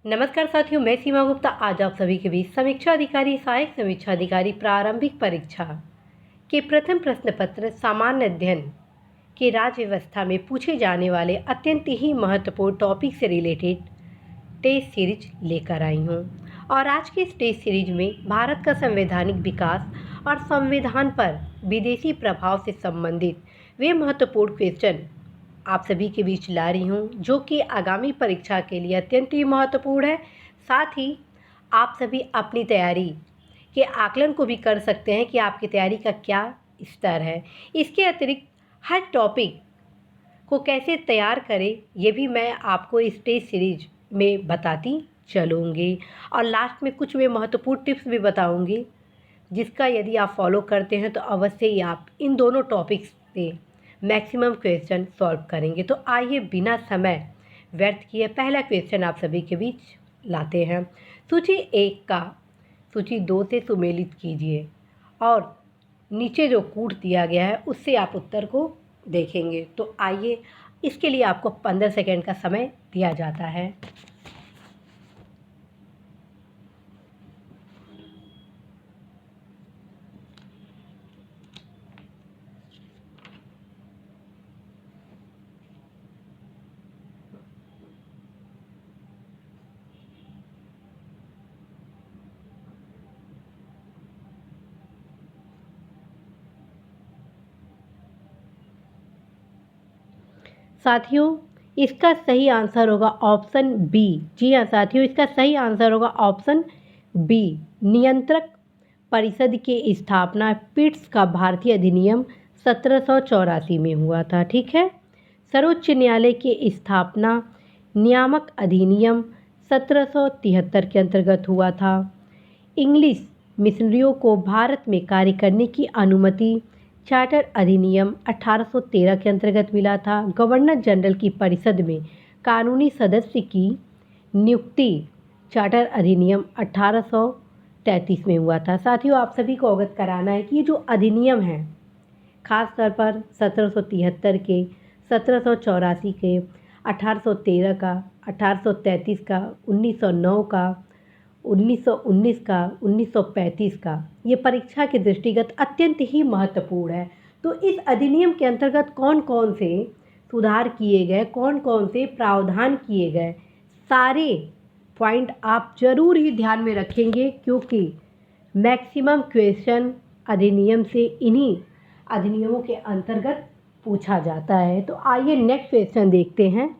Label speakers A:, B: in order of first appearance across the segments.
A: नमस्कार साथियों, मैं सीमा गुप्ता आज आप सभी के बीच समीक्षा अधिकारी सहायक समीक्षा अधिकारी प्रारंभिक परीक्षा के प्रथम प्रश्न पत्र सामान्य अध्ययन के राज्य व्यवस्था में पूछे जाने वाले अत्यंत ही महत्वपूर्ण टॉपिक से रिलेटेड टेस्ट सीरीज लेकर आई हूँ। और आज के इस टेस्ट सीरीज में भारत का संवैधानिक विकास और संविधान पर विदेशी प्रभाव से संबंधित वे महत्वपूर्ण क्वेश्चन आप सभी के बीच ला रही हूँ, जो कि आगामी परीक्षा के लिए अत्यंत ही महत्वपूर्ण है। साथ ही आप सभी अपनी तैयारी के आकलन को भी कर सकते हैं कि आपकी तैयारी का क्या स्तर है। इसके अतिरिक्त हर टॉपिक को कैसे तैयार करें, ये भी मैं आपको इस टेस्ट सीरीज में बताती चलूँगी। और लास्ट में कुछ मैं महत्वपूर्ण टिप्स भी बताऊँगी, जिसका यदि आप फॉलो करते हैं तो अवश्य ही आप इन दोनों टॉपिक्स से मैक्सिमम क्वेश्चन सॉल्व करेंगे। तो आइए बिना समय व्यर्थ किए पहला क्वेश्चन आप सभी के बीच लाते हैं। सूची 1 का सूची 2 से सुमेलित कीजिए और नीचे जो कूट दिया गया है उससे आप उत्तर को देखेंगे। तो आइए, इसके लिए आपको 15 सेकेंड का समय दिया जाता है। साथियों, इसका सही आंसर होगा ऑप्शन बी। जी हाँ साथियों, इसका सही आंसर होगा ऑप्शन बी। नियंत्रक परिषद की स्थापना पिट्स का भारतीय अधिनियम 1784 में हुआ था। ठीक है। सर्वोच्च न्यायालय की स्थापना नियामक अधिनियम 1773 के अंतर्गत हुआ था। इंग्लिश मिशनरियों को भारत में कार्य करने की अनुमति चार्टर अधिनियम 1813 के अंतर्गत मिला था। गवर्नर जनरल की परिषद में कानूनी सदस्य की नियुक्ति चार्टर अधिनियम 1833 में हुआ था। साथियों, आप सभी को अवगत कराना है कि ये जो अधिनियम है, खास तौर पर 1773 के, 1784 के, 1813 का, 1833 का, 1909 का, 1919 का, 1935 का, ये परीक्षा के दृष्टिगत अत्यंत ही महत्वपूर्ण है। तो इस अधिनियम के अंतर्गत कौन कौन से सुधार किए गए, कौन कौन से प्रावधान किए गए, सारे पॉइंट आप जरूर ही ध्यान में रखेंगे, क्योंकि मैक्सिमम क्वेश्चन अधिनियम से इन्हीं अधिनियमों के अंतर्गत पूछा जाता है। तो आइए नेक्स्ट क्वेश्चन देखते हैं।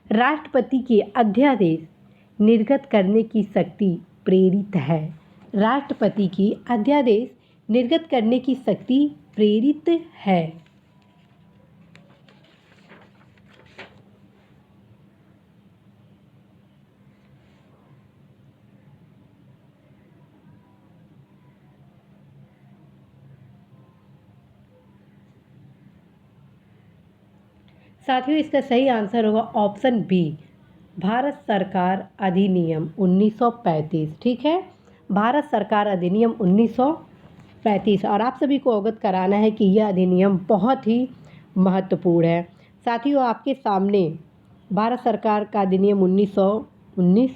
A: राष्ट्रपति के अध्यादेश निर्गत करने की शक्ति प्रेरित है। राष्ट्रपति की अध्यादेश निर्गत करने की शक्ति प्रेरित है। साथियों, इसका सही आंसर होगा ऑप्शन बी, भारत सरकार अधिनियम 1935। ठीक है, भारत सरकार अधिनियम 1935। और आप सभी को अवगत कराना है कि यह अधिनियम बहुत ही महत्वपूर्ण है। साथियों, आपके सामने भारत सरकार का अधिनियम 1919,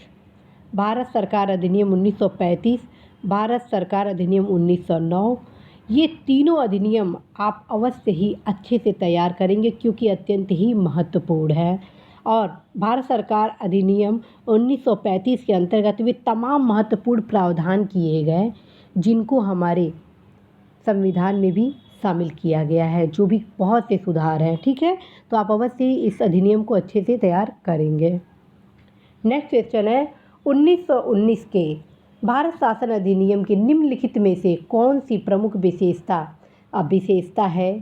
A: भारत सरकार अधिनियम 1935, भारत सरकार अधिनियम 1909, ये तीनों अधिनियम आप अवश्य ही अच्छे से तैयार करेंगे, क्योंकि अत्यंत ही महत्वपूर्ण है। और भारत सरकार अधिनियम 1935 के अंतर्गत वे तमाम महत्वपूर्ण प्रावधान किए गए, जिनको हमारे संविधान में भी शामिल किया गया है, जो भी बहुत से सुधार हैं। ठीक है, तो आप अवश्य ही इस अधिनियम को अच्छे से तैयार करेंगे। नेक्स्ट क्वेश्चन है, 1919 के भारत शासन अधिनियम के निम्नलिखित में से कौन सी प्रमुख विशेषता है।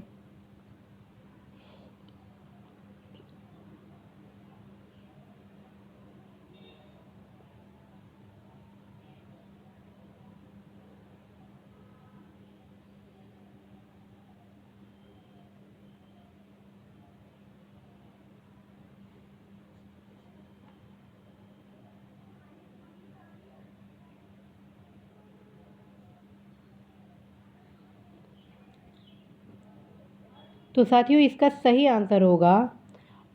A: तो साथियों, इसका सही आंसर होगा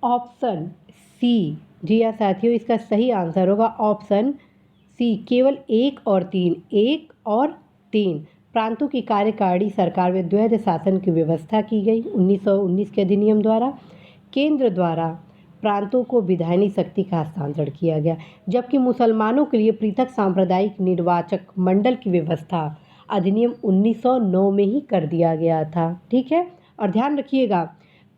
A: ऑप्शन सी, जी हाँ साथियों, इसका सही आंसर होगा ऑप्शन सी, केवल 1 और 3 प्रांतों की कार्यकारिणी सरकार में द्वैध शासन की व्यवस्था की गई 1919 के अधिनियम द्वारा। केंद्र द्वारा प्रांतों को विधायी शक्ति का हस्तांतरण किया गया, जबकि मुसलमानों के लिए पृथक सांप्रदायिक निर्वाचक मंडल की व्यवस्था अधिनियम 1909 में ही कर दिया गया था। ठीक है, और ध्यान रखिएगा,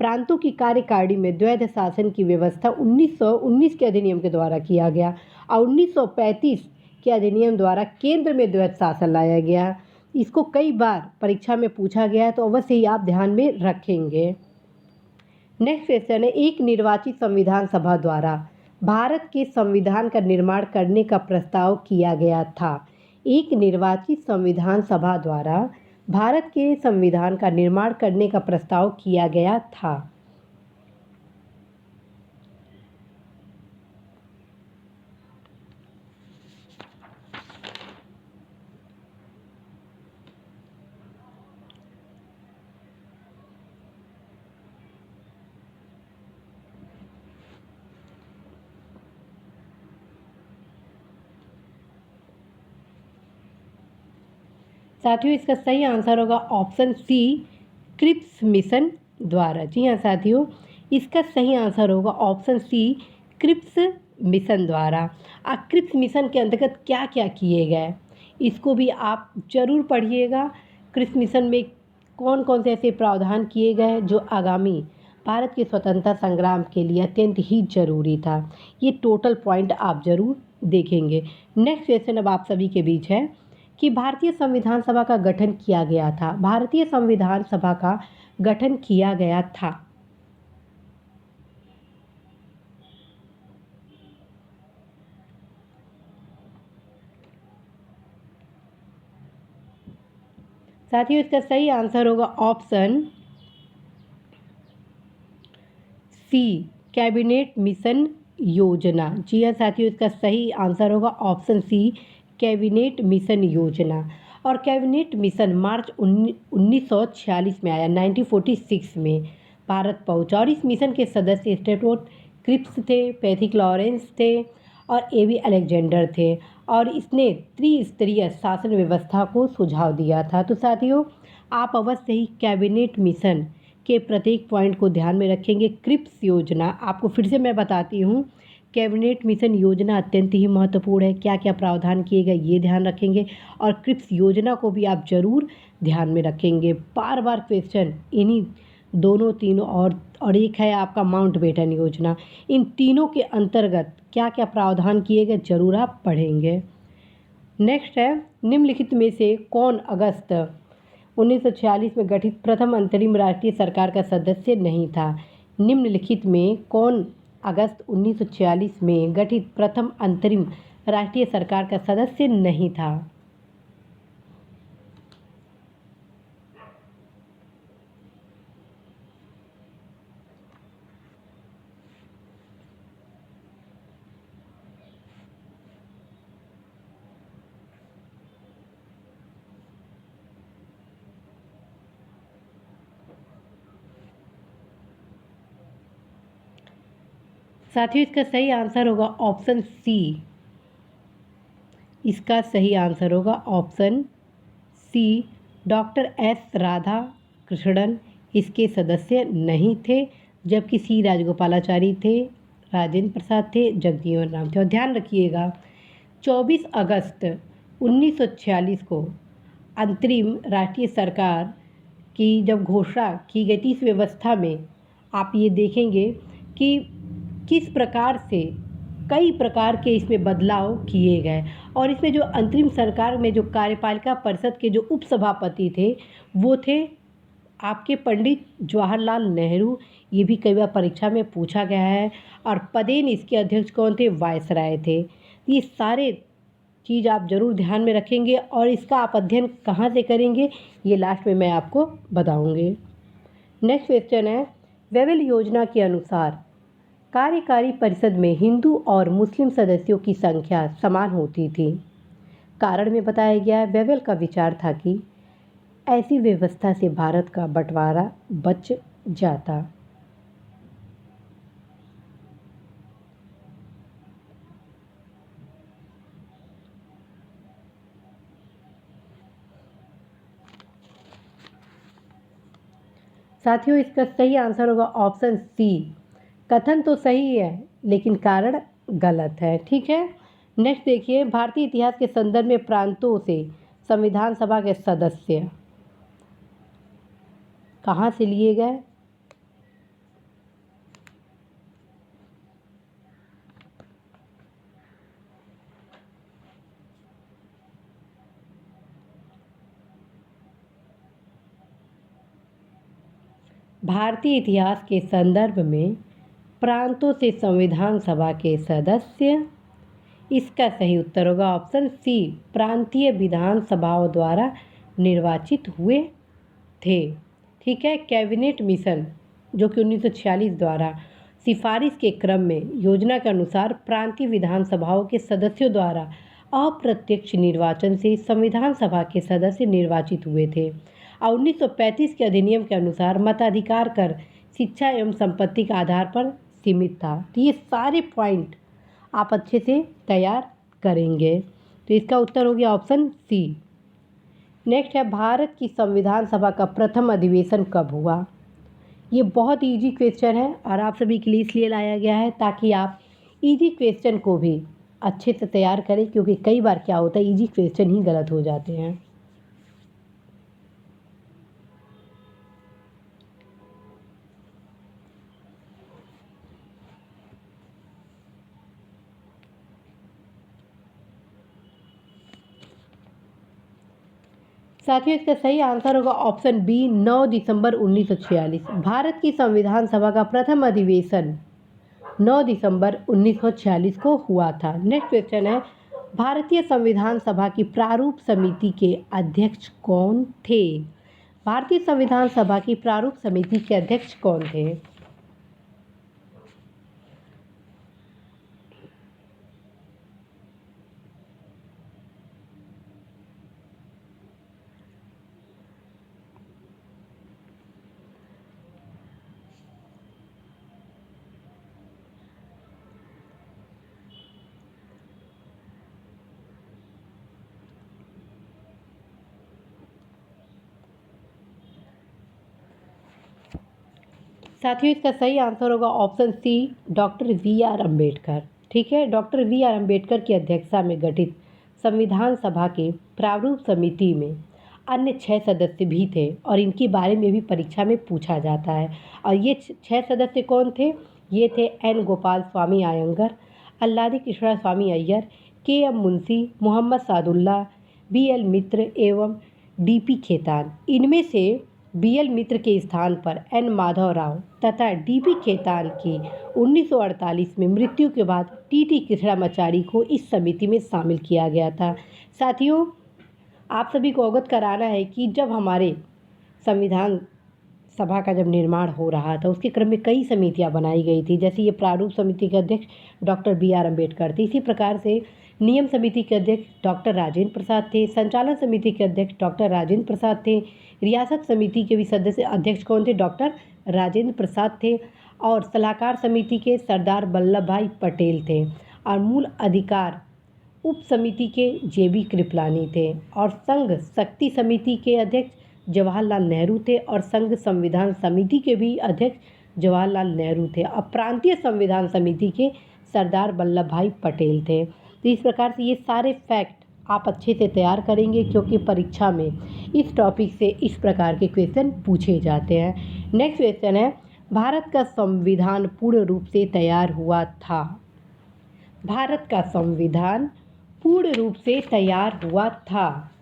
A: प्रांतों की कार्यकारिणी में द्वैध शासन की व्यवस्था 1919 के अधिनियम के द्वारा किया गया और 1935 के अधिनियम द्वारा केंद्र में द्वैध शासन लाया गया। इसको कई बार परीक्षा में पूछा गया है, तो अवश्य ही आप ध्यान में रखेंगे। नेक्स्ट क्वेश्चन है, एक निर्वाचित संविधान सभा द्वारा भारत के संविधान का निर्माण करने का प्रस्ताव किया गया था। एक निर्वाचित संविधान सभा द्वारा भारत के संविधान का निर्माण करने का प्रस्ताव किया गया था। साथियों, इसका सही आंसर होगा ऑप्शन सी, क्रिप्स मिशन द्वारा। जी हाँ साथियों, इसका सही आंसर होगा ऑप्शन सी, क्रिप्स मिशन द्वारा। क्रिप्स मिशन के अंतर्गत क्या क्या किए गए, इसको भी आप जरूर पढ़िएगा। क्रिप्स मिशन में कौन कौन से ऐसे प्रावधान किए गए जो आगामी भारत के स्वतंत्रता संग्राम के लिए अत्यंत ही जरूरी था। ये टोटल पॉइंट आप जरूर देखेंगे। नेक्स्ट क्वेश्चन अब आप सभी के बीच है कि भारतीय संविधान सभा का गठन किया गया था। भारतीय संविधान सभा का गठन किया गया था। साथियों, इसका सही आंसर होगा ऑप्शन सी, कैबिनेट मिशन योजना। जी हाँ साथियों, इसका सही आंसर होगा ऑप्शन सी, कैबिनेट मिशन योजना। और कैबिनेट मिशन मार्च 1946 में आया, 1946 में भारत पहुंचा। और इस मिशन के सदस्य स्टेटवोट क्रिप्स थे, पैथिक लॉरेंस थे और एवी अलेक्जेंडर थे। और इसने त्रिस्तरीय शासन व्यवस्था को सुझाव दिया था। तो साथियों, आप अवश्य ही कैबिनेट मिशन के प्रत्येक पॉइंट को ध्यान में रखेंगे। क्रिप्स योजना, आपको फिर से मैं बताती हूँ, कैबिनेट मिशन योजना अत्यंत ही महत्वपूर्ण है। क्या क्या प्रावधान किए गए ये ध्यान रखेंगे और क्रिप्स योजना को भी आप जरूर ध्यान में रखेंगे। बार बार क्वेश्चन इन्हीं दोनों तीनों और एक है आपका माउंटबेटन योजना, इन तीनों के अंतर्गत क्या क्या प्रावधान किए गए जरूर आप पढ़ेंगे। नेक्स्ट है, निम्नलिखित में से कौन अगस्त 1946 में गठित प्रथम अंतरिम राष्ट्रीय सरकार का सदस्य नहीं था। निम्नलिखित में कौन अगस्त 1946 में गठित प्रथम अंतरिम राष्ट्रीय सरकार का सदस्य नहीं था। साथियों, इसका सही आंसर होगा ऑप्शन सी। इसका सही आंसर होगा option C, doctor S Radhakrishnan इसके सदस्य नहीं थे, जबकि सी राजगोपालाचारी थे, राजेंद्र प्रसाद थे, जगजीवन राम थे। और ध्यान रखिएगा, 24 अगस्त 1946 को अंतरिम राष्ट्रीय सरकार की जब घोषणा की गई थी, इस व्यवस्था में आप ये देखेंगे कि किस प्रकार से कई प्रकार के इसमें बदलाव किए गए। और इसमें जो अंतरिम सरकार में जो कार्यपालिका परिषद के जो उपसभापति थे वो थे आपके पंडित जवाहरलाल नेहरू। ये भी कई बार परीक्षा में पूछा गया है। और पदेन इसके अध्यक्ष कौन थे, वायसराय थे। ये सारे चीज़ आप ज़रूर ध्यान में रखेंगे और इसका आप अध्ययन कहाँ से करेंगे ये लास्ट में मैं आपको बताऊँगी। नेक्स्ट क्वेश्चन है, वेवेल योजना के अनुसार कार्यकारी परिषद में हिंदू और मुस्लिम सदस्यों की संख्या समान होती थी। कारण में बताया गया है, वेवेल का विचार था कि ऐसी व्यवस्था से भारत का बंटवारा बच जाता। साथियों इसका सही आंसर होगा ऑप्शन सी। कथन तो सही है लेकिन कारण गलत है। ठीक है, नेक्स्ट देखिए, भारतीय इतिहास के संदर्भ में प्रांतों से संविधान सभा के सदस्य कहाँ से लिए गए? भारतीय इतिहास के संदर्भ में प्रांतों से संविधान सभा के सदस्य, इसका सही उत्तर होगा ऑप्शन सी, प्रांतीय विधानसभाओं द्वारा निर्वाचित हुए थे। ठीक है, कैबिनेट मिशन जो कि 1946 द्वारा सिफारिश के क्रम में योजना के अनुसार प्रांतीय विधानसभाओं के सदस्यों द्वारा अप्रत्यक्ष निर्वाचन से संविधान सभा के सदस्य निर्वाचित हुए थे और 1935 के अधिनियम के अनुसार मताधिकार कर शिक्षा एवं संपत्ति के आधार पर सीमित था। तो ये सारे पॉइंट आप अच्छे से तैयार करेंगे। तो इसका उत्तर हो गया ऑप्शन सी। नेक्स्ट है, भारत की संविधान सभा का प्रथम अधिवेशन कब हुआ? ये बहुत इजी क्वेश्चन है और आप सभी के लिए इसलिए लाया गया है ताकि आप इजी क्वेश्चन को भी अच्छे से तैयार करें, क्योंकि कई बार क्या होता है इजी क्वेश्चन ही गलत हो जाते हैं। साथियों इसका सही आंसर होगा ऑप्शन बी, 9 दिसंबर 1946। भारत की संविधान सभा का प्रथम अधिवेशन 9 दिसंबर 1946 को हुआ था। नेक्स्ट क्वेश्चन है, भारतीय संविधान सभा की प्रारूप समिति के अध्यक्ष कौन थे? भारतीय संविधान सभा की प्रारूप समिति के अध्यक्ष कौन थे? साथियों इसका सही आंसर होगा option C, doctor B R Ambedkar. ठीक है, डॉक्टर वी आर अम्बेडकर की अध्यक्षता में गठित संविधान सभा के प्रारूप समिति में अन्य 6 सदस्य भी थे और इनके बारे में भी परीक्षा में पूछा जाता है। और ये 6 सदस्य कौन थे? ये थे N Gopalaswami Ayyangar, Alladi Krishnaswami Ayyar, K M Munshi, Mohammad Saadulla, B L Mitter एवं डी पी खेतान। इनमें से बी एल मित्र के स्थान पर एन माधव राव तथा डी पी खेतान की 1948 में मृत्यु के बाद टी टी कृष्णामाचारी को इस समिति में शामिल किया गया था। साथियों आप सभी को अवगत कराना है कि जब हमारे संविधान सभा का जब निर्माण हो रहा था उसके क्रम में कई समितियां बनाई गई थी। जैसे ये प्रारूप समिति के अध्यक्ष डॉक्टर बी आर अम्बेडकर थे, इसी प्रकार से नियम समिति के अध्यक्ष डॉक्टर राजेंद्र प्रसाद थे, संचालन समिति के अध्यक्ष डॉक्टर राजेंद्र प्रसाद थे, रियासत समिति के भी सदस्य अध्यक्ष कौन थे? डॉक्टर राजेंद्र प्रसाद थे, और सलाहकार समिति के सरदार वल्लभ भाई पटेल थे, और मूल अधिकार उप समिति के जे बी कृपलानी थे, और संघ शक्ति समिति के अध्यक्ष जवाहरलाल नेहरू थे, और संघ संविधान समिति के भी अध्यक्ष जवाहरलाल नेहरू थे, और प्रांतीय संविधान समिति के सरदार वल्लभ भाई पटेल थे। तो इस प्रकार से ये सारे फैक्ट आप अच्छे से तैयार करेंगे, क्योंकि परीक्षा में इस टॉपिक से इस प्रकार के क्वेश्चन पूछे जाते हैं। नेक्स्ट क्वेश्चन है, भारत का संविधान पूर्ण रूप से तैयार हुआ था? भारत का संविधान पूर्ण रूप से तैयार हुआ था।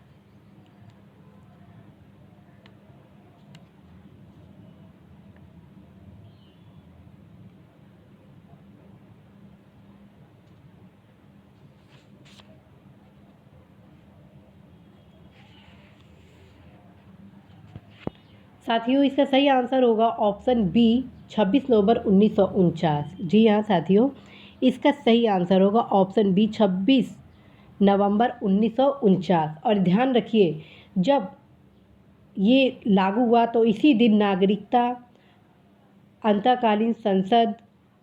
A: साथियों इसका सही आंसर होगा ऑप्शन बी, 26 नवंबर 1949। जी हाँ साथियों, इसका सही आंसर होगा ऑप्शन बी, 26 नवंबर 1949। और ध्यान रखिए, जब ये लागू हुआ तो इसी दिन नागरिकता, अंतःकालीन संसद,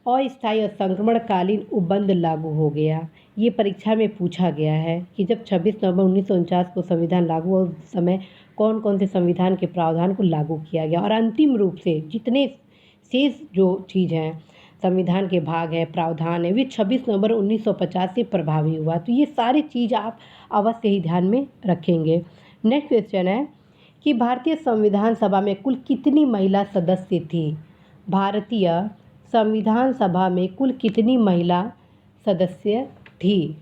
A: अस्थायी और संक्रमणकालीन उपबंध लागू हो गया। ये परीक्षा में पूछा गया है कि जब 26 नवंबर 1949 को संविधान लागू हुआ उस समय कौन कौन से संविधान के प्रावधान को लागू किया गया और अंतिम रूप से जितने शेष जो चीज़ हैं संविधान के भाग है प्रावधान है वे 26 नवंबर 1950 से प्रभावी हुआ। तो ये सारी चीज़ आप अवश्य ही ध्यान में रखेंगे। नेक्स्ट क्वेश्चन है कि भारतीय संविधान सभा में कुल कितनी महिला सदस्य थी? भारतीय संविधान सभा में कुल कितनी महिला सदस्य थी?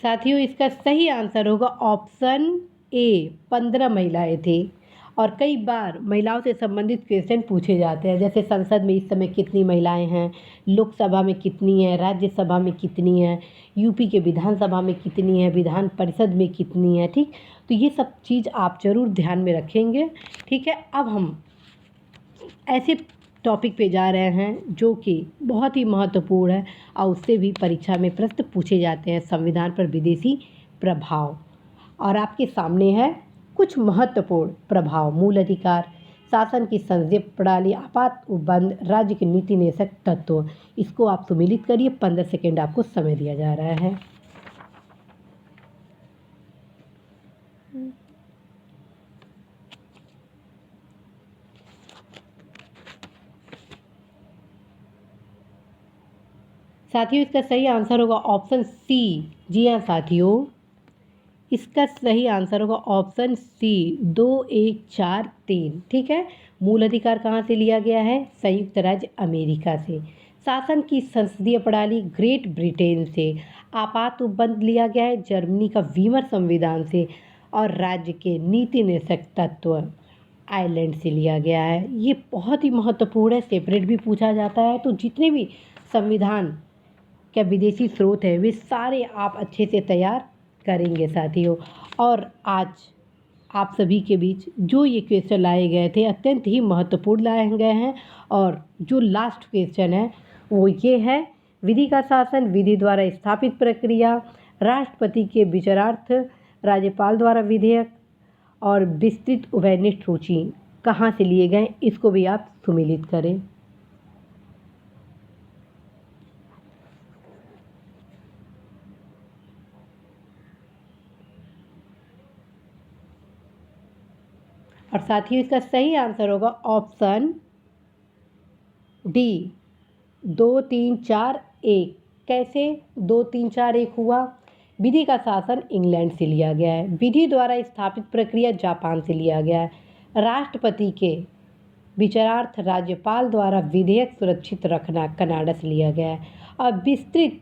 A: साथियों इसका सही आंसर होगा ऑप्शन ए, 15 महिलाएं थी। और कई बार महिलाओं से संबंधित क्वेश्चन पूछे जाते हैं, जैसे संसद में इस समय कितनी महिलाएं हैं, लोकसभा में कितनी है, राज्यसभा में कितनी है, यूपी के विधानसभा में कितनी है, विधान परिषद में कितनी है। ठीक, तो ये सब चीज़ आप जरूर ध्यान में रखेंगे। ठीक है, अब हम ऐसे टॉपिक पे जा रहे हैं जो कि बहुत ही महत्वपूर्ण है और उससे भी परीक्षा में प्रश्न पूछे जाते हैं, संविधान पर विदेशी प्रभाव। और आपके सामने है कुछ महत्वपूर्ण प्रभाव: मूल अधिकार, शासन की संसदीय प्रणाली, आपात उपबंध, राज्य के नीति निदेशक तत्व। इसको आप सम्मिलित करिए। 15 सेकेंड आपको समय दिया जा रहा है। साथियों इसका सही आंसर होगा ऑप्शन सी। जी हाँ साथियों, इसका सही आंसर होगा ऑप्शन सी, 2, 1, 4, 3। ठीक है, मूल अधिकार कहाँ से लिया गया है? संयुक्त राज्य अमेरिका से। शासन की संसदीय प्रणाली ग्रेट ब्रिटेन से। आपात उपबंध लिया गया है जर्मनी का वीमर संविधान से। और राज्य के नीति निदेशक तत्व आयरलैंड से लिया गया है। ये बहुत ही महत्वपूर्ण है, सेपरेट भी पूछा जाता है। तो जितने भी संविधान क्या विदेशी स्रोत है वे सारे आप अच्छे से तैयार करेंगे साथियों। और आज आप सभी के बीच जो ये क्वेश्चन लाए गए थे अत्यंत ही महत्वपूर्ण लाए गए हैं। और जो लास्ट क्वेश्चन है वो ये है: विधि का शासन, विधि द्वारा स्थापित प्रक्रिया, राष्ट्रपति के विचारार्थ, राज्यपाल द्वारा विधेयक और विस्तृत उभयनिष्ठ रुचि कहाँ से लिए गए? इसको भी आप सम्मिलित करें। और साथियों इसका सही आंसर होगा ऑप्शन डी, 2, 3, 4, 1। कैसे 2, 3, 4, 1 हुआ? विधि का शासन इंग्लैंड से लिया गया है, विधि द्वारा स्थापित प्रक्रिया जापान से लिया गया है, राष्ट्रपति के विचारार्थ राज्यपाल द्वारा विधेयक सुरक्षित रखना कनाडा से लिया गया है, और विस्तृत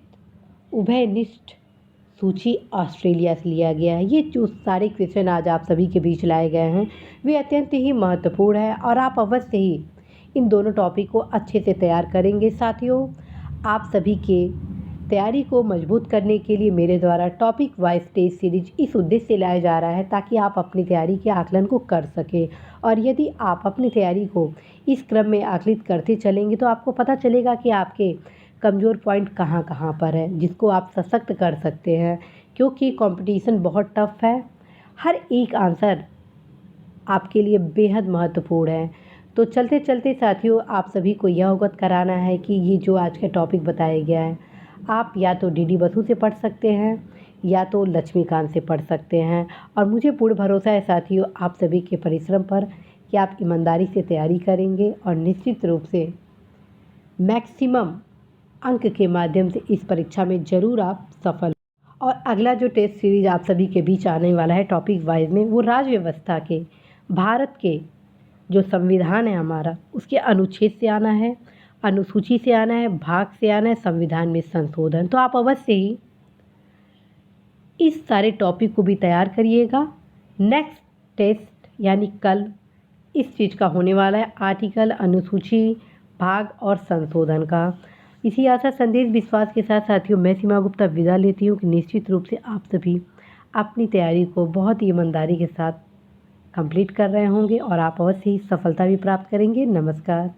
A: उभयनिष्ठ सूची ऑस्ट्रेलिया से लिया गया है। ये जो सारे क्वेश्चन आज आप सभी के बीच लाए गए हैं वे अत्यंत ही महत्वपूर्ण है और आप अवश्य ही इन दोनों टॉपिक को अच्छे से तैयार करेंगे। साथियों आप सभी के तैयारी को मजबूत करने के लिए मेरे द्वारा टॉपिक वाइज टेस्ट सीरीज इस उद्देश्य से लाया जा रहा है ताकि आप अपनी तैयारी के आकलन को कर सकें। और यदि आप अपनी तैयारी को इस क्रम में आकलित करते चलेंगे तो आपको पता चलेगा कि आपके कमज़ोर पॉइंट कहाँ कहाँ पर है, जिसको आप सशक्त कर सकते हैं। क्योंकि कंपटीशन बहुत टफ है, हर एक आंसर आपके लिए बेहद महत्वपूर्ण है। तो चलते चलते साथियों आप सभी को यह अवगत कराना है कि ये जो आज का टॉपिक बताया गया है आप या तो डी बसु से पढ़ सकते हैं या तो लक्ष्मीकांत से पढ़ सकते हैं। और मुझे पूर्ण भरोसा है साथियों आप सभी के परिश्रम पर कि आप ईमानदारी से तैयारी करेंगे और निश्चित रूप से मैक्सिमम अंक के माध्यम से इस परीक्षा में ज़रूर आप सफल। और अगला जो टेस्ट सीरीज आप सभी के बीच आने वाला है टॉपिक वाइज में, वो राज्य व्यवस्था के भारत के जो संविधान है हमारा उसके अनुच्छेद से आना है, अनुसूची से आना है, भाग से आना है, संविधान में संशोधन। तो आप अवश्य ही इस सारे टॉपिक को भी तैयार करिएगा। नेक्स्ट टेस्ट यानी कल इस चीज़ का होने वाला है, आर्टिकल, अनुसूची, भाग और संशोधन का। इसी आशा संदेश विश्वास के साथ साथियों मैं सीमा गुप्ता विदा लेती हूँ कि निश्चित रूप से आप सभी अपनी तैयारी को बहुत ही ईमानदारी के साथ कंप्लीट कर रहे होंगे और आप अवश्य ही सफलता भी प्राप्त करेंगे। नमस्कार।